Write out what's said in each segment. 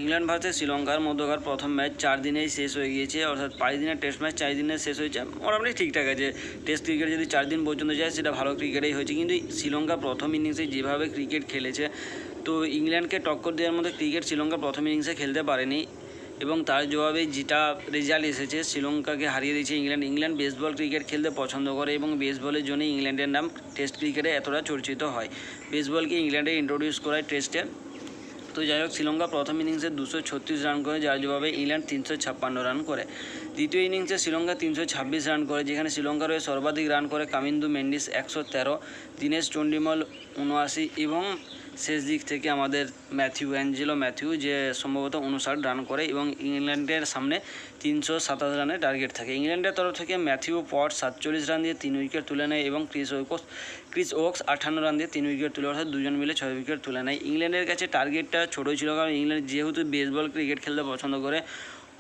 England versus শ্রীলঙ্কার মধ্যকার প্রথম ম্যাচ 4 দিনেই শেষ হয়ে গিয়েছে, অর্থাৎ 5 দিনের টেস্ট ম্যাচ 4 দিনে শেষ হয়েছে। মোটামুটি ঠিকঠাক আছে। টেস্ট ক্রিকেট যদি 4 দিন পর্যন্ত যায় সেটা ভালো ক্রিকেটেই হয়েছে, কিন্তু শ্রীলঙ্কা প্রথম ইনিংসে যেভাবে ক্রিকেট খেলেছে, তো ইংল্যান্ডকে টক্কর দেওয়ার মতো ক্রিকেট শ্রীলঙ্কা প্রথম ইনিংসে খেলতে পারেনি এবং তার জবাবে যেটা রেজাল্ট এসেছে, শ্রীলঙ্কাকে হারিয়ে দিয়েছে ইংল্যান্ড। ইংল্যান্ড বেসবল ক্রিকেট খেলতে পছন্দ করে এবং বেসবলের জন্যই ইংল্যান্ডের নাম টেস্ট ক্রিকেটে এতটা চর্চিত হয়। বেসবলকে ইংল্যান্ডে ইন্ট্রোডিউস করায় টেস্টে। তো যাই হোক, শ্রীলঙ্কা প্রথম ইনিংসে 236 রান করে, যার জবাবে ইংল্যান্ড 356 রান করে। দ্বিতীয় ইনিংসে শ্রীলঙ্কা 326 রান করে, যেখানে শ্রীলঙ্কার হয়ে সর্বাধিক রান করে কামিন্দু মেন্ডিস 113, দীনেশ চন্ডিমল 79 এবং শেষ দিক থেকে আমাদের অ্যাঞ্জেলো ম্যাথিউ, যে সম্ভবত 59 রান করে এবং ইংল্যান্ডের সামনে 327 রানের টার্গেট থাকে। ইংল্যান্ডের তরফ থেকে ম্যাথিউ পট 47 রান দিয়ে 3 উইকেট তুলে নেয় এবং ক্রিস ওকস 58 রান দিয়ে 3 উইকেট তুলে, অর্থাৎ দুজন মিলে 6 উইকেট তুলে নেয়। ইংল্যান্ডের কাছে টার্গেটটা ছোটো ছিল, কারণ ইংল্যান্ড যেহেতু বেসবল ক্রিকেট খেলতে পছন্দ করে,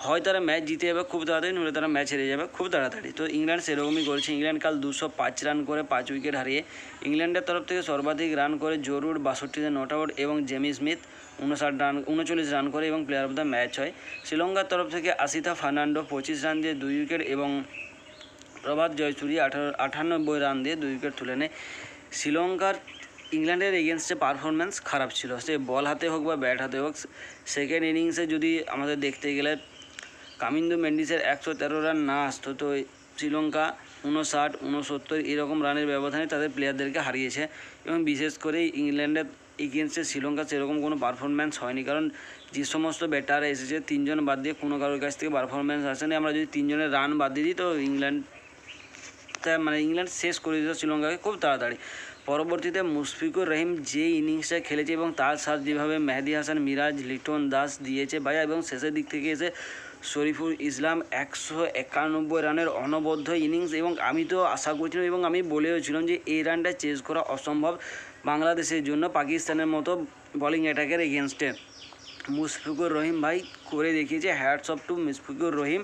হয় তারা ম্যাচ জিতে যাবে খুব তাড়াতাড়ি, নইলে তারা ম্যাচ হেরে যাবে খুব তাড়াতাড়ি। তো ইংল্যান্ড সেরকমই করেছে। ইংল্যান্ড কাল 205 রান করে 5 উইকেট হারিয়ে। ইংল্যান্ডের তরফ থেকে সর্বাধিক রান করে জরুর 62তে নট আউট এবং জেমি স্মিথ 39 রান করে এবং প্লেয়ার অফ দ্য ম্যাচ হয়। শ্রীলঙ্কার তরফ থেকে আসিতা ফার্নান্ডো 25 রান দিয়ে 2 উইকেট এবং প্রভাত জয়সূরি 98 রান দিয়ে 2 উইকেট তুলে নেয়। শ্রীলঙ্কার ইংল্যান্ডের এগেনস্টে পারফরম্যান্স খারাপ ছিল, সে বল হাতে হোক বা ব্যাট হাতে হোক। সেকেন্ড ইনিংসে যদি আমাদের দেখতে গেলে কামিন্দু মেন্ডিসের 113 রান না আসতো, তো শ্রীলঙ্কা 59, 69 এরকম রানের ব্যবধানে তাদের প্লেয়ারদেরকে হারিয়েছে। এবং বিশেষ করে ইংল্যান্ডের এগেনস্টে শ্রীলঙ্কা সেরকম কোনো পারফরম্যান্স হয়নি, কারণ যে সমস্ত ব্যাটার এসেছে 3 জন বাদ দিয়ে কোনো কারোর কাছ থেকে পারফরম্যান্স আসেনি। আমরা যদি 3 জনের রান বাদ দিয়ে দিই, তো ইংল্যান্ড শেষ করে দিত শ্রীলঙ্কাকে খুব তাড়াতাড়ি। পরবর্তীতে মুশফিকুর রহিম যে ইনিংসটা খেলেছে এবং তার সাথ যেভাবে মেহেদী হাসান মিরাজ, লিটন দাস দিয়েছে ভাইয়া, এবং শেষের দিক থেকে এসে শরীফুল ইসলাম 191 রানের অনবদ্য ইনিংস। এবং আমি তো আশা করছিলাম এবং আমি বলেওছিলাম যে এই রানটা চেজ করা অসম্ভব বাংলাদেশের জন্য পাকিস্তানের মতো বোলিং অ্যাটাকের এগেনস্টে। মুশফিকুর রহিম ভাই করে দেখিয়েছে, hats off two Mushfiqur Rahim.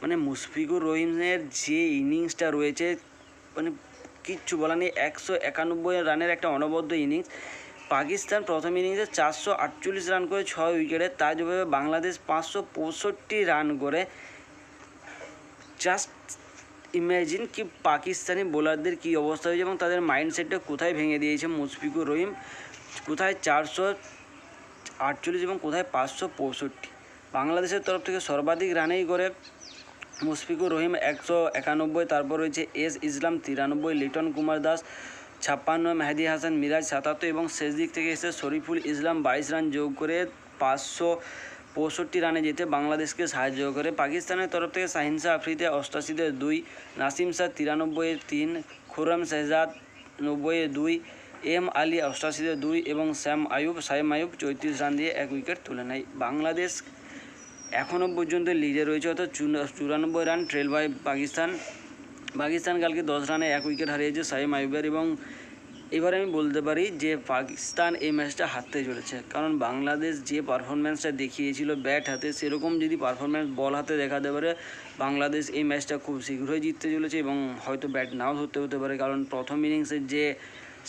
মানে মুশফিকুর রহিমের যে ইনিংসটা রয়েছে, মানে কিচ্ছু বলার নেই। 191 রানের একটা অনবদ্য ইনিংস। পাকিস্তান প্রথম ইনিংসে 448 রান করে 6 উইকেটে, তার জবাবে বাংলাদেশ 565 রান করে। জাস্ট ইম্যাজিন কি পাকিস্তানি বোলারদের কী অবস্থা হয়েছে এবং তাদের মাইন্ডসেটটা কোথায় ভেঙে দিয়েছে মুশফিকুর রহিম। কোথায় 448 এবং কোথায় 565। বাংলাদেশের তরফ থেকে সর্বাধিক রানেই করে মুশফিকুর রহিম 191, তারপর রয়েছে এস ইসলাম 93, লিটন কুমার দাস 56, মেহেদী হাসান মিরাজ 77 এবং শেষ দিক থেকে এসে শরীফুল ইসলাম 22 রান যোগ করে 565 রানে যেতে বাংলাদেশকে সাহায্য করে। পাকিস্তানের তরফ থেকে শাহিন শাহ আফ্রিদি 88-তে 2, নাসিম শাহ 93-এ 3, খুররম শেহজাদ 90-এ 2, এম আলী 88-তে 2 এবং শাইম আয়ুব 34 রান দিয়ে 1 উইকেট তুলে নেয়। বাংলাদেশ এখনও পর্যন্ত লিডে রয়েছে, অর্থাৎ 94 রান ট্রেল বাই পাকিস্তান কালকে 10 রানে 1 উইকেট হারিয়েছে শাইম আয়ুবের। এবং এবার আমি বলতে পারি যে পাকিস্তান এই ম্যাচটা হারতে চলেছে, কারণ বাংলাদেশ যে পারফরম্যান্সটা দেখিয়েছিল ব্যাট হাতে, সেরকম যদি পারফরম্যান্স বল হাতে দেখাতে পারে, বাংলাদেশ এই ম্যাচটা খুব শীঘ্রই জিততে চলেছে এবং হয়তো ব্যাট নাও ধরতে হতে পারে। কারণ প্রথম ইনিংসের যে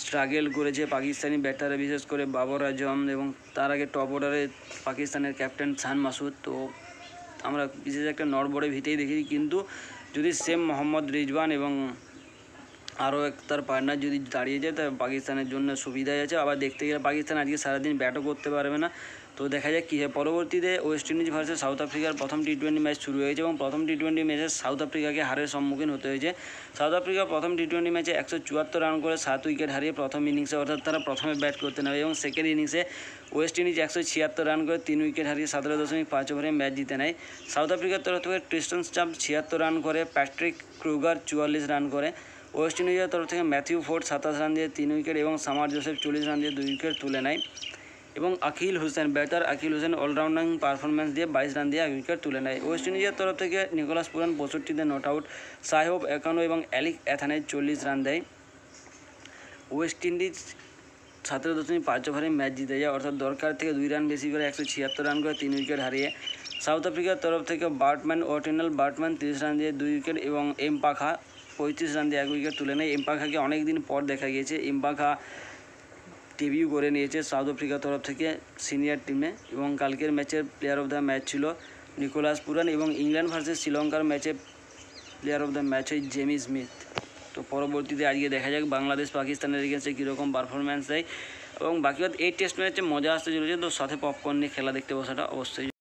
স্ট্রাগল করেছে পাকিস্তানি ব্যাটাররা, বিশেষ করে বাবর আজম এবং তার আগে টপ অর্ডারে পাকিস্তানের ক্যাপ্টেন শান মাসুদ, তো আমরা বিশেষ একটা নড়বড়ে ভিতেই দেখেছি। কিন্তু যদি সেম মোহাম্মদ রিজওয়ান এবং আরও তার পার্টনার যদি দাঁড়িয়ে যায়, তাহলে পাকিস্তানের জন্য সুবিধাই আছে। আবার দেখতে গেলে পাকিস্তান আজকে সারাদিন ব্যাটও করতে পারবে না, তো দেখা যাক কী হয়। পরবর্তীতে ওয়েস্ট ইন্ডিজ ভার্সেস সাউথ আফ্রিকার প্রথম টি-20 ম্যাচ শুরু হয়েছে এবং প্রথম টি-20 ম্যাচে সাউথ আফ্রিকাকে হারের সম্মুখীন হতে হয়েছে। সাউথ আফ্রিকা প্রথম টি-20 ম্যাচে 174 রান করে 7 উইকেট হারিয়ে প্রথম ইনিংসে, অর্থাৎ তারা প্রথমে ব্যাট করতে নেবে, এবং সেকেন্ড ইনিংসে ওয়েস্ট ইন্ডিজ 176 রান করে 3 উইকেট হারিয়ে 17.5 ওভারে ম্যাচ জিতে নেয়। সাউথ আফ্রিকার তরফ থেকে ট্রিস্টন স্টাম্প 76 রান করে, প্যাট্রিক ক্রুগার 44 রান করে। ওয়েস্ট ইন্ডিজের তরফ থেকে ম্যাথিউ ফোর্ড 27 রান দিয়ে 3 উইকেট এবং সামার জোসেফ 40 রান দিয়ে 2 উইকেট তুলে নেয়। এবং আকিল হোসেন অলরাউন্ডিং পারফরম্যান্স দিয়ে 22 রান দিয়ে 1 উইকেট তুলে নেয়। ওয়েস্ট ইন্ডিজের তরফ থেকে নিকোলাস পুরান 65-তে নট আউট, সাহেব 51 এবং অ্যালিক অ্যাথানে 40 রান দেয়। ওয়েস্ট ইন্ডিজ 17.5 ওভারে ম্যাচ জিতে যায়, অর্থাৎ দরকার থেকে 2 রান বেশি করে 176 রান করে 3 উইকেট হারিয়ে। সাউথ আফ্রিকার তরফ থেকে বার্টম্যান 30 রান দিয়ে 2 উইকেট এবং এম পাখা 35 রান দিয়ে 1 উইকেট তুলে নেয়। এম পাখাকে অনেক দিন পর দেখা গিয়েছে। এম পাখা ডেবিউ করে নিয়েছে সাউথ আফ্রিকার তরফ থেকে সিনিয়র টিমে। এবং কালকের ম্যাচের প্লেয়ার অফ দ্য ম্যাচ ছিল নিকোলাস পুরান, এবং ইংল্যান্ড ভার্সেস শ্রীলঙ্কার ম্যাচে প্লেয়ার অফ দ্য ম্যাচ হয় জেমি স্মিথ। তো পরবর্তীতে আজকে দেখা যাক বাংলাদেশ পাকিস্তানের এগেন্সে কীরকম পারফরম্যান্স দেয়। এবং বাকি এই টেস্ট ম্যাচে মজা আসতে চলেছে, তো সাথে পপকর্ন নিয়ে খেলা দেখতে বসাটা অবশ্যই।